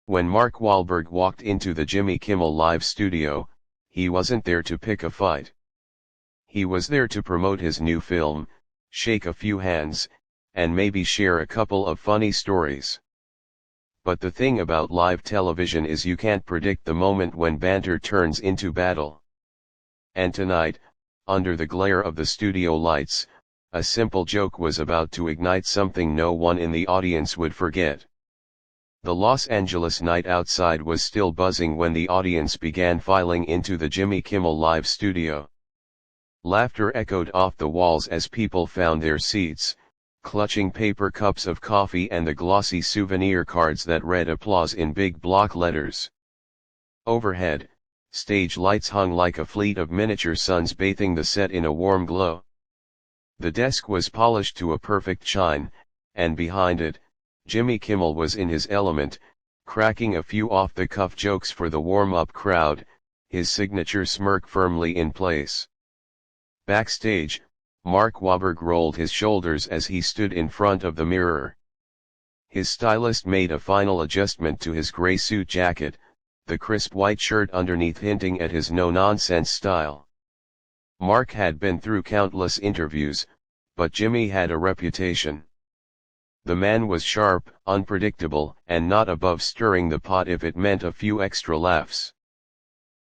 When Mark Wahlberg walked into the Jimmy Kimmel Live studio, he wasn't there to pick a fight. He was there to promote his new film, shake a few hands, and maybe share a couple of funny stories. But the thing about live television is you can't predict the moment when banter turns into battle. And tonight, under the glare of the studio lights, a simple joke was about to ignite something no one in the audience would forget. The Los Angeles night outside was still buzzing when the audience began filing into the Jimmy Kimmel Live studio. Laughter echoed off the walls as people found their seats, clutching paper cups of coffee and the glossy souvenir cards that read applause in big block letters. Overhead, stage lights hung like a fleet of miniature suns bathing the set in a warm glow. The desk was polished to a perfect shine, and behind it, Jimmy Kimmel was in his element, cracking a few off-the-cuff jokes for the warm-up crowd, his signature smirk firmly in place. Backstage, Mark Wahlberg rolled his shoulders as he stood in front of the mirror. His stylist made a final adjustment to his gray suit jacket, the crisp white shirt underneath hinting at his no-nonsense style. Mark had been through countless interviews, but Jimmy had a reputation. The man was sharp, unpredictable, and not above stirring the pot if it meant a few extra laughs.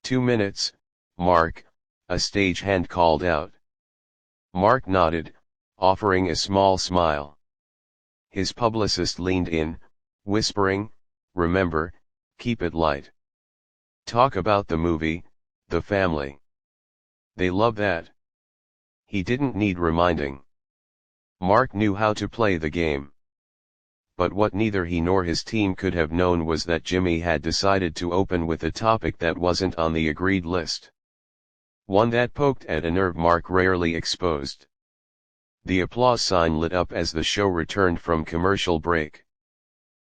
2 minutes, Mark, a stagehand called out. Mark nodded, offering a small smile. His publicist leaned in, whispering, "Remember, keep it light. Talk about the movie, the family. They love that." He didn't need reminding. Mark knew how to play the game. But what neither he nor his team could have known was that Jimmy had decided to open with a topic that wasn't on the agreed list. One that poked at a nerve Mark rarely exposed. The applause sign lit up as the show returned from commercial break.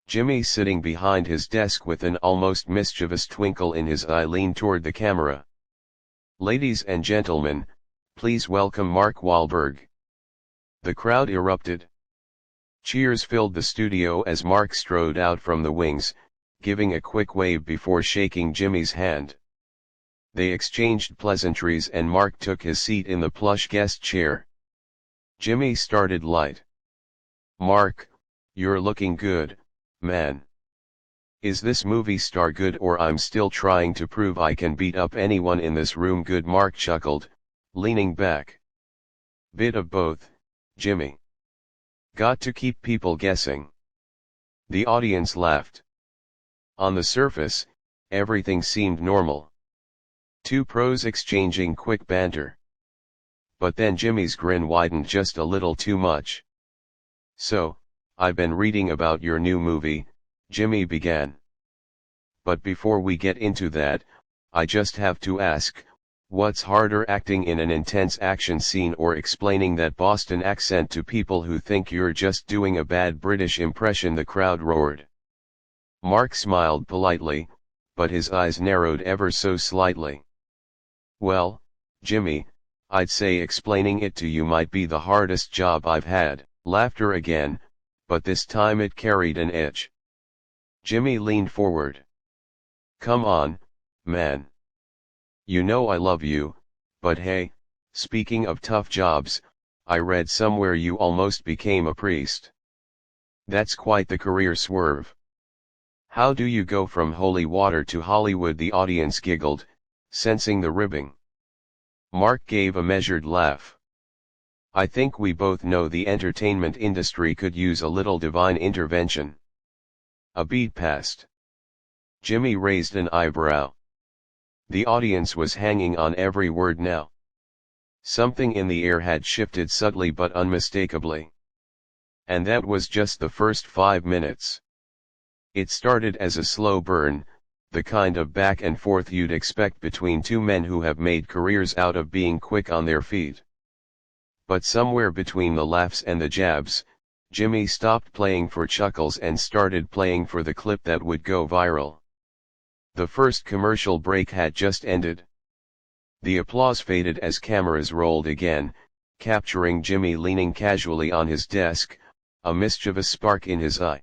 Jimmy, sitting behind his desk with an almost mischievous twinkle in his eye, leaned toward the camera. "Ladies and gentlemen, please welcome Mark Wahlberg." The crowd erupted. Cheers filled the studio as Mark strode out from the wings, giving a quick wave before shaking Jimmy's hand. They exchanged pleasantries and Mark took his seat in the plush guest chair. Jimmy started light. "Mark, you're looking good, man. Is this movie star good, or I'm still trying to prove I can beat up anyone in this room good?" Mark chuckled, leaning back. "Bit of both, Jimmy. Got to keep people guessing." The audience laughed. On the surface, everything seemed normal. Two pros exchanging quick banter. But then Jimmy's grin widened just a little too much. "So, I've been reading about your new movie," Jimmy began. "But before we get into that, I just have to ask, what's harder, acting in an intense action scene or explaining that Boston accent to people who think you're just doing a bad British impression?" The crowd roared. Mark smiled politely, but his eyes narrowed ever so slightly. "Well, Jimmy, I'd say explaining it to you might be the hardest job I've had." Laughter again, but this time it carried an edge. Jimmy leaned forward. "Come on, man. You know I love you, but hey, speaking of tough jobs, I read somewhere you almost became a priest. That's quite the career swerve. How do you go from holy water to Hollywood?" The audience giggled, sensing the ribbing. Mark gave a measured laugh. "I think we both know the entertainment industry could use a little divine intervention." A beat passed. Jimmy raised an eyebrow. The audience was hanging on every word now. Something in the air had shifted subtly but unmistakably. And that was just the first 5 minutes. It started as a slow burn, the kind of back and forth you'd expect between two men who have made careers out of being quick on their feet. But somewhere between the laughs and the jabs, Jimmy stopped playing for chuckles and started playing for the clip that would go viral. The first commercial break had just ended. The applause faded as cameras rolled again, capturing Jimmy leaning casually on his desk, a mischievous spark in his eye.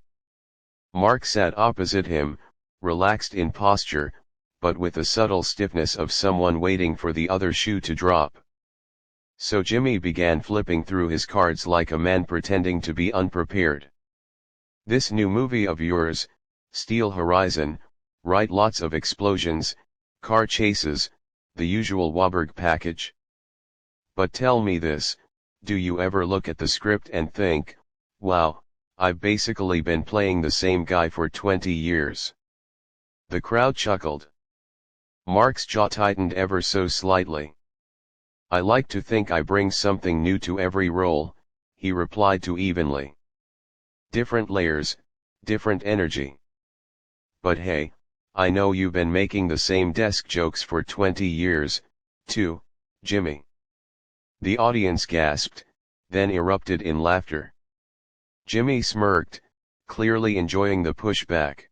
Mark sat opposite him, relaxed in posture, but with the subtle stiffness of someone waiting for the other shoe to drop. So Jimmy began flipping through his cards like a man pretending to be unprepared. "This new movie of yours, Steel Horizon, right, lots of explosions, car chases, the usual Wahlberg package. But tell me this, do you ever look at the script and think, wow, I've basically been playing the same guy for 20 years? The crowd chuckled. Mark's jaw tightened ever so slightly. "I like to think I bring something new to every role," he replied too evenly. "Different layers, different energy. But hey, I know you've been making the same desk jokes for 20 years, too, Jimmy." The audience gasped, then erupted in laughter. Jimmy smirked, clearly enjoying the pushback.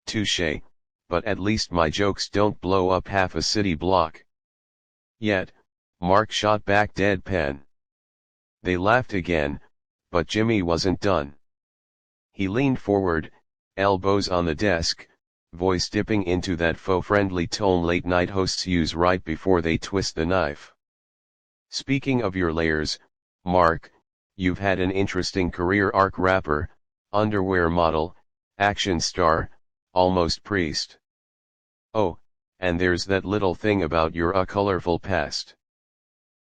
"Touché, but at least my jokes don't blow up half a city block." "Yet," Mark shot back deadpan. They laughed again, but Jimmy wasn't done. He leaned forward, elbows on the desk, voice dipping into that faux-friendly tone late-night hosts use right before they twist the knife. "Speaking of your layers, Mark, you've had an interesting career arc: rapper, underwear model, action star, almost priest. Oh, and there's that little thing about your colorful past.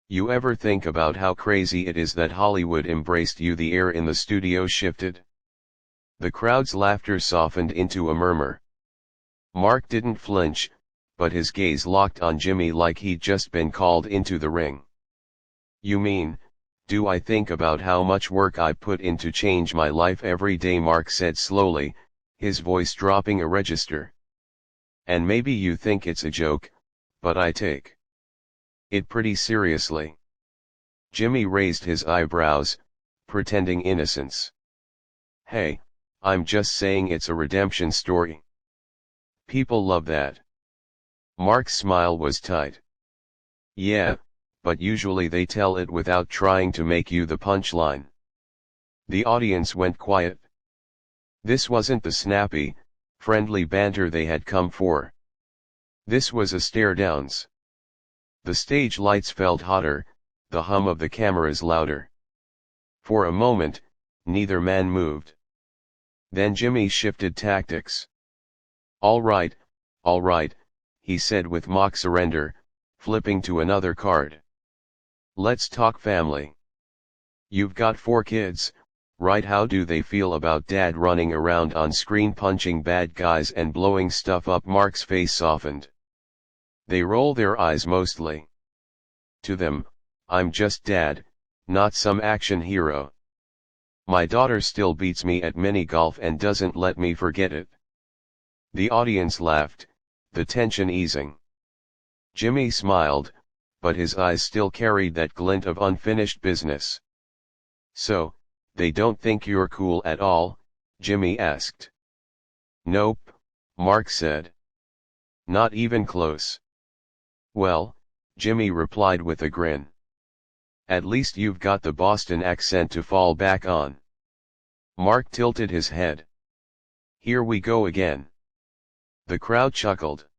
You ever think about how crazy it is that Hollywood embraced you, the air in the studio shifted?" The crowd's laughter softened into a murmur. Mark didn't flinch, but his gaze locked on Jimmy like he'd just been called into the ring. "You mean, do I think about how much work I put in to change my life every day?" Mark said slowly, his voice dropping a register. "And maybe you think it's a joke, but I take it pretty seriously." Jimmy raised his eyebrows, pretending innocence. "Hey, I'm just saying it's a redemption story. People love that." Mark's smile was tight. "Yeah, but usually they tell it without trying to make you the punchline." The audience went quiet. This wasn't the snappy, friendly banter they had come for. This was a stare-downs. The stage lights felt hotter, the hum of the cameras louder. For a moment, neither man moved. Then Jimmy shifted tactics. All right," he said with mock surrender, flipping to another card. "Let's talk family. You've got 4 kids, right? How do they feel about dad running around on screen punching bad guys and blowing stuff up?" Mark's face softened. "They roll their eyes mostly. To them, I'm just dad, not some action hero. My daughter still beats me at mini golf and doesn't let me forget it." The audience laughed, the tension easing. Jimmy smiled, but his eyes still carried that glint of unfinished business. "So, they don't think you're cool at all?" Jimmy asked. "Nope," Mark said. "Not even close." "Well," Jimmy replied with a grin, "at least you've got the Boston accent to fall back on." Mark tilted his head. "Here we go again." The crowd chuckled.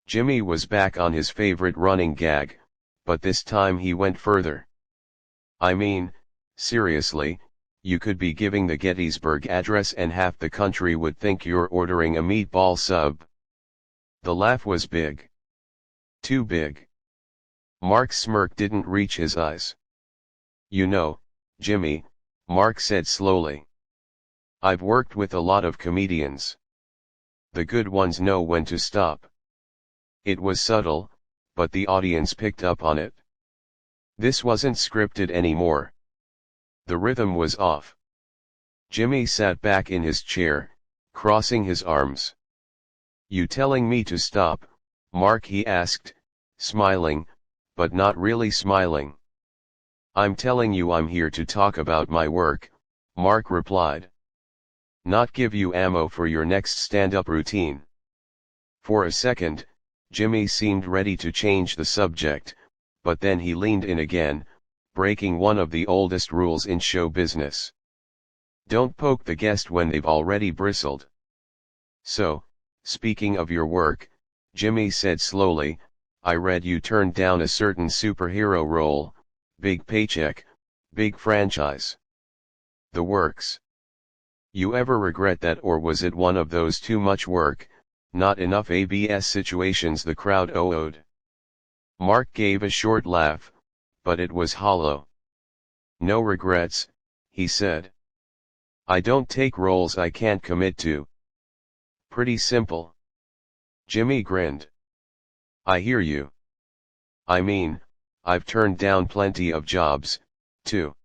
Jimmy was back on his favorite running gag, but this time he went further. "I mean, seriously, you could be giving the Gettysburg Address and half the country would think you're ordering a meatball sub." The laugh was big. Too big. Mark's smirk didn't reach his eyes. "You know, Jimmy," Mark said slowly, "I've worked with a lot of comedians. The good ones know when to stop." It was subtle, but the audience picked up on it. This wasn't scripted anymore. The rhythm was off. Jimmy sat back in his chair, crossing his arms. "You telling me to stop, Mark?" he asked, smiling, but not really smiling. "I'm telling you I'm here to talk about my work," Mark replied. "Not give you ammo for your next stand-up routine." For a second, Jimmy seemed ready to change the subject, but then he leaned in again, breaking one of the oldest rules in show business. Don't poke the guest when they've already bristled. "So, Speaking of your work, Jimmy said slowly, I read you turned down a certain superhero role, big paycheck, big franchise. The works. You ever regret that, or was it one of those too much work, not enough ABS situations the crowd owed? Mark gave a short laugh, but it was hollow. No regrets, he said. I don't take roles I can't commit to. Pretty simple. Jimmy grinned. I hear you. I mean, I've turned down plenty of jobs, too.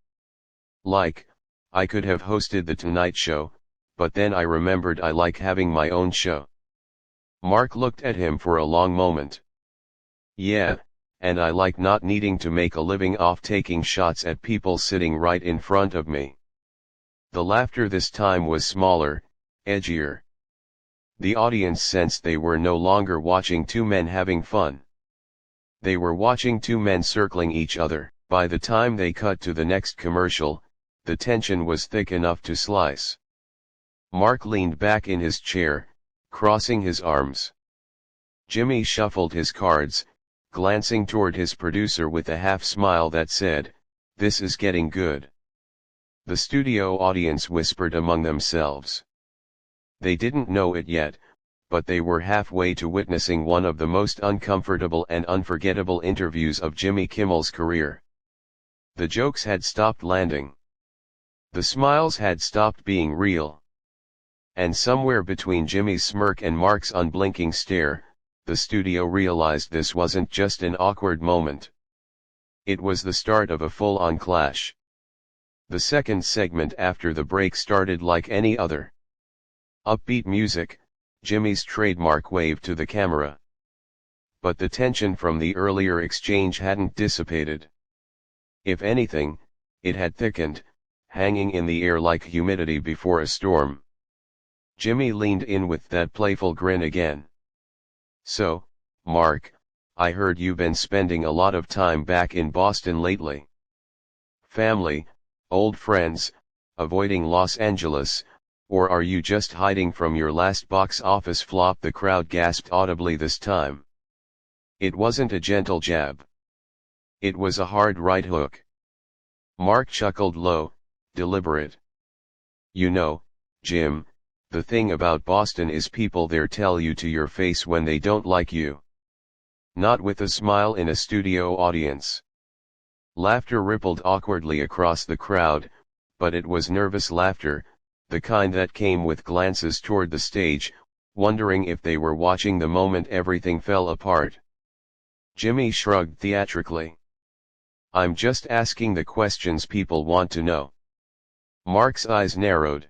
Like, I could have hosted The Tonight Show, but then I remembered I like having my own show. Mark looked at him for a long moment. Yeah, and I like not needing to make a living off taking shots at people sitting right in front of me. The laughter this time was smaller, edgier. The audience sensed they were no longer watching two men having fun. They were watching two men circling each other. By the time they cut to the next commercial, the tension was thick enough to slice. Mark leaned back in his chair, crossing his arms. Jimmy shuffled his cards, glancing toward his producer with a half smile that said, "This is getting good." The studio audience whispered among themselves. They didn't know it yet, but they were halfway to witnessing one of the most uncomfortable and unforgettable interviews of Jimmy Kimmel's career. The jokes had stopped landing. The smiles had stopped being real. And somewhere between Jimmy's smirk and Mark's unblinking stare, the studio realized this wasn't just an awkward moment. It was the start of a full-on clash. The second segment after the break started like any other. Upbeat music, Jimmy's trademark wave to the camera. But the tension from the earlier exchange hadn't dissipated. If anything, it had thickened, hanging in the air like humidity before a storm. Jimmy leaned in with that playful grin again. So, Mark, I heard you've been spending a lot of time back in Boston lately. Family, old friends, avoiding Los Angeles, or are you just hiding from your last box office flop? The crowd gasped audibly this time. It wasn't a gentle jab. It was a hard right hook. Mark chuckled low, deliberate. You know, Jim, the thing about Boston is people there tell you to your face when they don't like you. Not with a smile in a studio audience. Laughter rippled awkwardly across the crowd, but it was nervous laughter, the kind that came with glances toward the stage, wondering if they were watching the moment everything fell apart. Jimmy shrugged theatrically. I'm just asking the questions people want to know. Mark's eyes narrowed.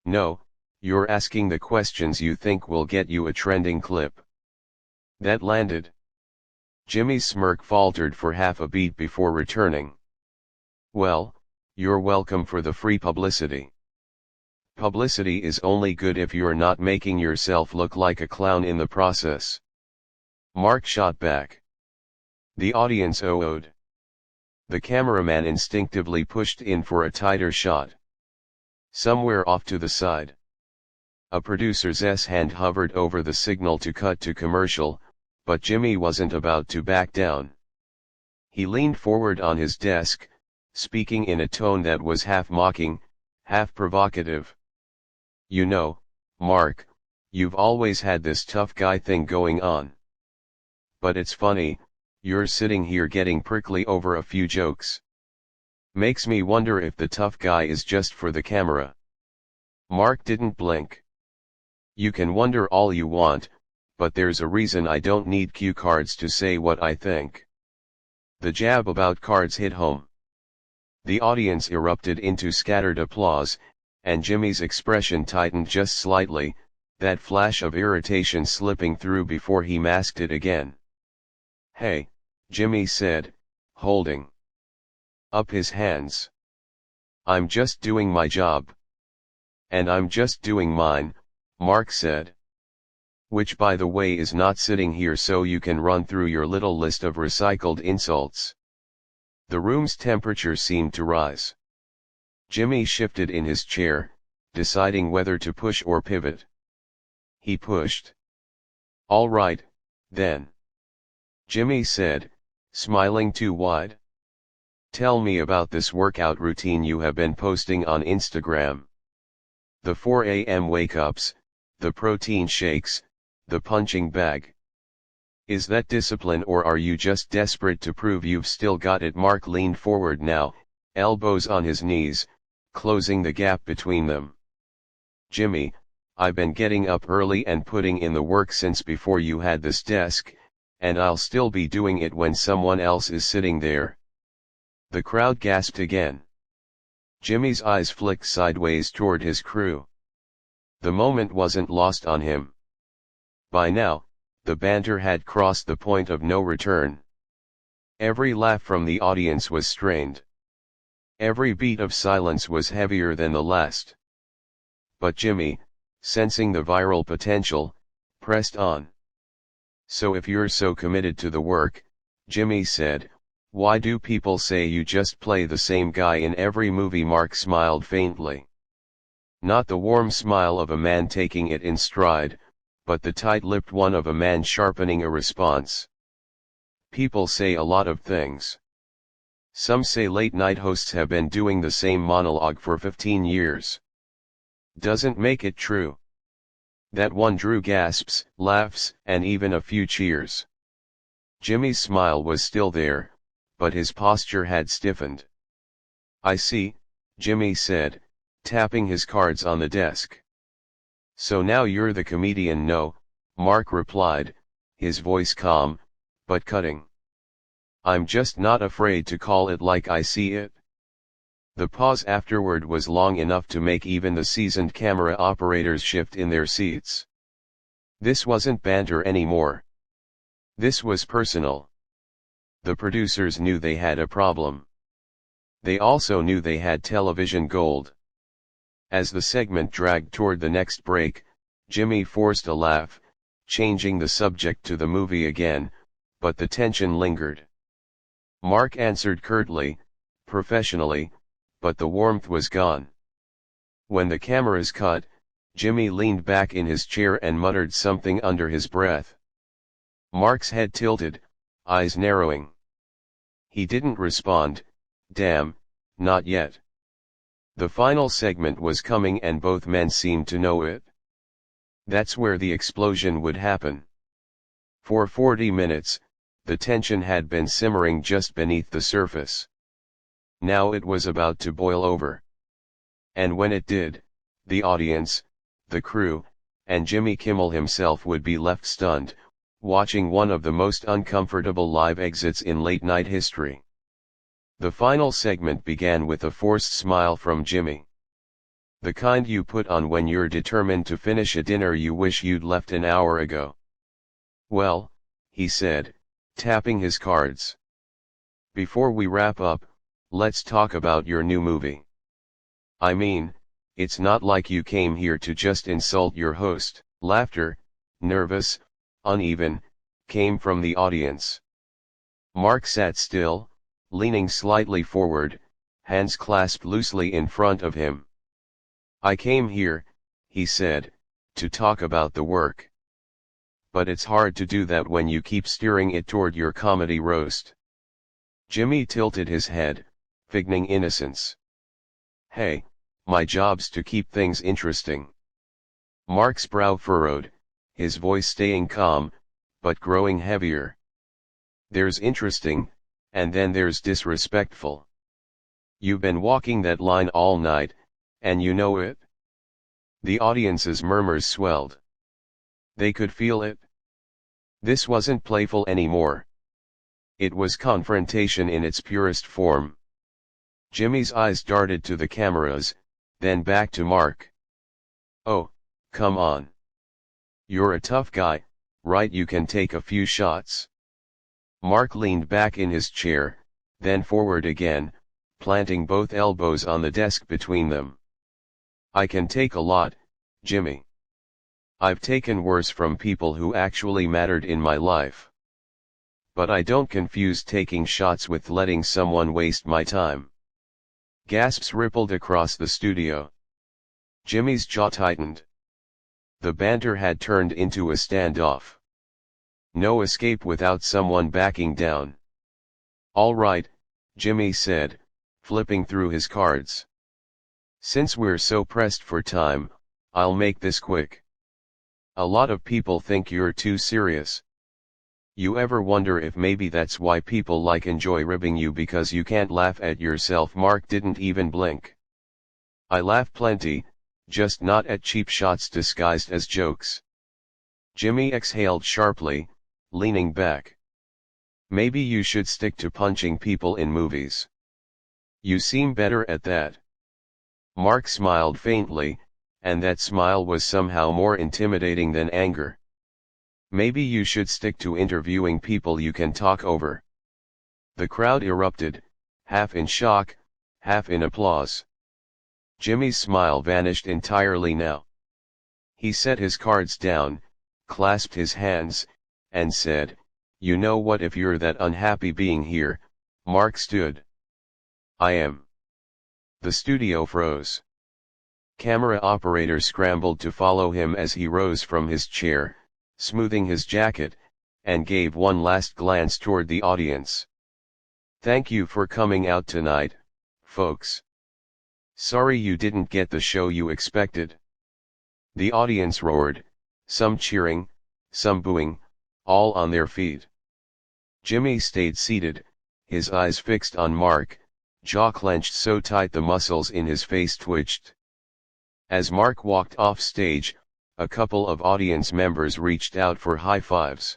No, you're asking the questions you think will get you a trending clip. That landed. Jimmy's smirk faltered for half a beat before returning. Well, you're welcome for the free publicity. Publicity is only good if you're not making yourself look like a clown in the process. Mark shot back. The audience oh-oh'd. The cameraman instinctively pushed in for a tighter shot. Somewhere off to the side, a producer's hand hovered over the signal to cut to commercial, but Jimmy wasn't about to back down. He leaned forward on his desk, speaking in a tone that was half mocking, half provocative. You know, Mark, you've always had this tough guy thing going on. But it's funny, you're sitting here getting prickly over a few jokes. Makes me wonder if the tough guy is just for the camera. Mark didn't blink. You can wonder all you want, but there's a reason I don't need cue cards to say what I think. The jab about cards hit home. The audience erupted into scattered applause, and Jimmy's expression tightened just slightly, that flash of irritation slipping through before he masked it again. Hey, Jimmy said, holding up his hands. I'm just doing my job. And I'm just doing mine, Mark said. Which by the way is not sitting here so you can run through your little list of recycled insults. The room's temperature seemed to rise. Jimmy shifted in his chair, deciding whether to push or pivot. he pushed. "All right, then," Jimmy said, smiling too wide. "Tell me about this workout routine you have been posting on Instagram. The 4 a.m. wake-ups, the protein shakes, the punching bag. Is that discipline, or are you just desperate to prove you've still got it?" Mark leaned forward now, elbows on his knees, closing the gap between them. "Jimmy, I've been getting up early and putting in the work since before you had this desk, and I'll still be doing it when someone else is sitting there." The crowd gasped again. Jimmy's eyes flicked sideways toward his crew. The moment wasn't lost on him. By now, the banter had crossed the point of no return. Every laugh from the audience was strained. Every beat of silence was heavier than the last. But Jimmy, sensing the viral potential, pressed on. "So if you're so committed to the work," Jimmy said, "why do people say you just play the same guy in every movie?" Mark smiled faintly. Not the warm smile of a man taking it in stride, but the tight-lipped one of a man sharpening a response. "People say a lot of things. Some say late-night hosts have been doing the same monologue for 15 years. Doesn't make it true." That one drew gasps, laughs, and even a few cheers. Jimmy's smile was still there, but his posture had stiffened. "I see," Jimmy said, tapping his cards on the desk. "So now you're the comedian?" "No," Mark replied, his voice calm, but cutting. "I'm just not afraid to call it like I see it." The pause afterward was long enough to make even the seasoned camera operators shift in their seats. This wasn't banter anymore. This was personal. The producers knew they had a problem. They also knew they had television gold. As the segment dragged toward the next break, Jimmy forced a laugh, changing the subject to the movie again, but the tension lingered. Mark answered curtly, professionally, but the warmth was gone. When the cameras cut, Jimmy leaned back in his chair and muttered something under his breath. Mark's head tilted, eyes narrowing. He didn't respond. Damn, not yet. The final segment was coming and both men seemed to know it. That's where the explosion would happen. For 40 minutes, the tension had been simmering just beneath the surface. Now it was about to boil over. And when it did, the audience, the crew, and Jimmy Kimmel himself would be left stunned, watching one of the most uncomfortable live exits in late-night history. The final segment began with a forced smile from Jimmy. The kind you put on when you're determined to finish a dinner you wish you'd left an hour ago. "Well," he said, tapping his cards. "Before we wrap up, let's talk about your new movie. I mean, it's not like you came here to just insult your host." Laughter, nervous, uneven, came from the audience. Mark sat still, leaning slightly forward, hands clasped loosely in front of him. "I came here," he said, "to talk about the work. But it's hard to do that when you keep steering it toward your comedy roast." Jimmy tilted his head, feigning innocence. "Hey, my job's to keep things interesting." Mark's brow furrowed, his voice staying calm, but growing heavier. "There's interesting, and then there's disrespectful. You've been walking that line all night, and you know it." The audience's murmurs swelled. They could feel it. This wasn't playful anymore. It was confrontation in its purest form. Jimmy's eyes darted to the cameras, then back to Mark. "Oh, come on. You're a tough guy, right? You can take a few shots." Mark leaned back in his chair, then forward again, planting both elbows on the desk between them. "I can take a lot, Jimmy. I've taken worse from people who actually mattered in my life. But I don't confuse taking shots with letting someone waste my time." Gasps rippled across the studio. Jimmy's jaw tightened. The banter had turned into a standoff. No escape without someone backing down. "All right," Jimmy said, flipping through his cards. "Since we're so pressed for time, I'll make this quick. A lot of people think you're too serious. You ever wonder if maybe that's why people enjoy ribbing you, because you can't laugh at yourself?" Mark didn't even blink. "I laugh plenty, just not at cheap shots disguised as jokes." Jimmy exhaled sharply, leaning back. "Maybe you should stick to punching people in movies. You seem better at that." Mark smiled faintly, and that smile was somehow more intimidating than anger. "Maybe you should stick to interviewing people you can talk over." The crowd erupted, half in shock, half in applause. Jimmy's smile vanished entirely now. He set his cards down, clasped his hands, and said, "You know what, if you're that unhappy being here, Mark stood. I am." The studio froze. Camera operator scrambled to follow him as he rose from his chair, smoothing his jacket, and gave one last glance toward the audience. "Thank you for coming out tonight, folks. Sorry you didn't get the show you expected." The audience roared, some cheering, some booing, all on their feet. Jimmy stayed seated, his eyes fixed on Mark, jaw clenched so tight the muscles in his face twitched. As Mark walked off stage, a couple of audience members reached out for high fives.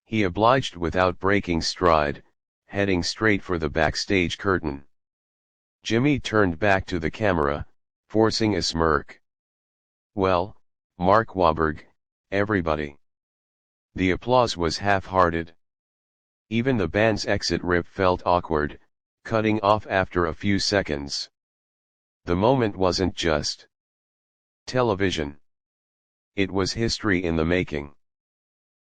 He obliged without breaking stride, heading straight for the backstage curtain. Jimmy turned back to the camera, forcing a smirk. "Well, Mark Wahlberg, everybody." The applause was half-hearted. Even the band's exit riff felt awkward, cutting off after a few seconds. The moment wasn't just television. It was history in the making.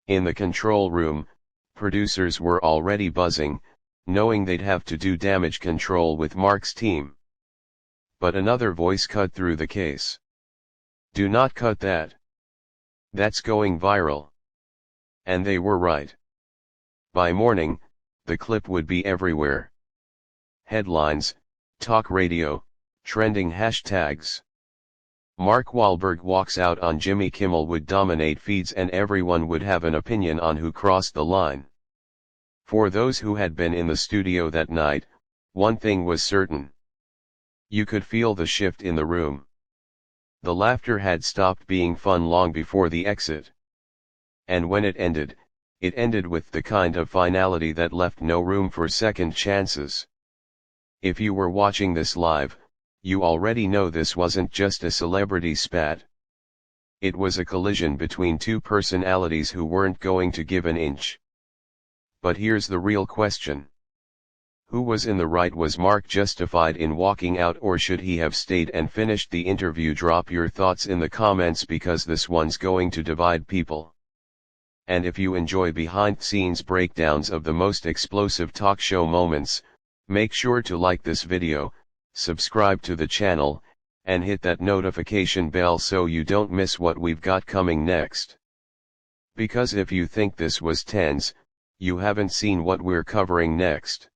In the control room, producers were already buzzing, knowing they'd have to do damage control with Mark's team. But another voice cut through the case. "Do not cut that. That's going viral." And they were right. By morning, the clip would be everywhere. Headlines, talk radio, trending hashtags. "Mark Wahlberg walks out on Jimmy Kimmel" would dominate feeds, and everyone would have an opinion on who crossed the line. For those who had been in the studio that night, one thing was certain. You could feel the shift in the room. The laughter had stopped being fun long before the exit. And when it ended with the kind of finality that left no room for second chances. If you were watching this live, you already know this wasn't just a celebrity spat. It was a collision between two personalities who weren't going to give an inch. But here's the real question. Who was in the right? Was Mark justified in walking out, or should he have stayed and finished the interview? Drop your thoughts in the comments, because this one's going to divide people. And if you enjoy behind-the-scenes breakdowns of the most explosive talk show moments, make sure to like this video, subscribe to the channel, and hit that notification bell so you don't miss what we've got coming next. Because if you think this was tense, you haven't seen what we're covering next.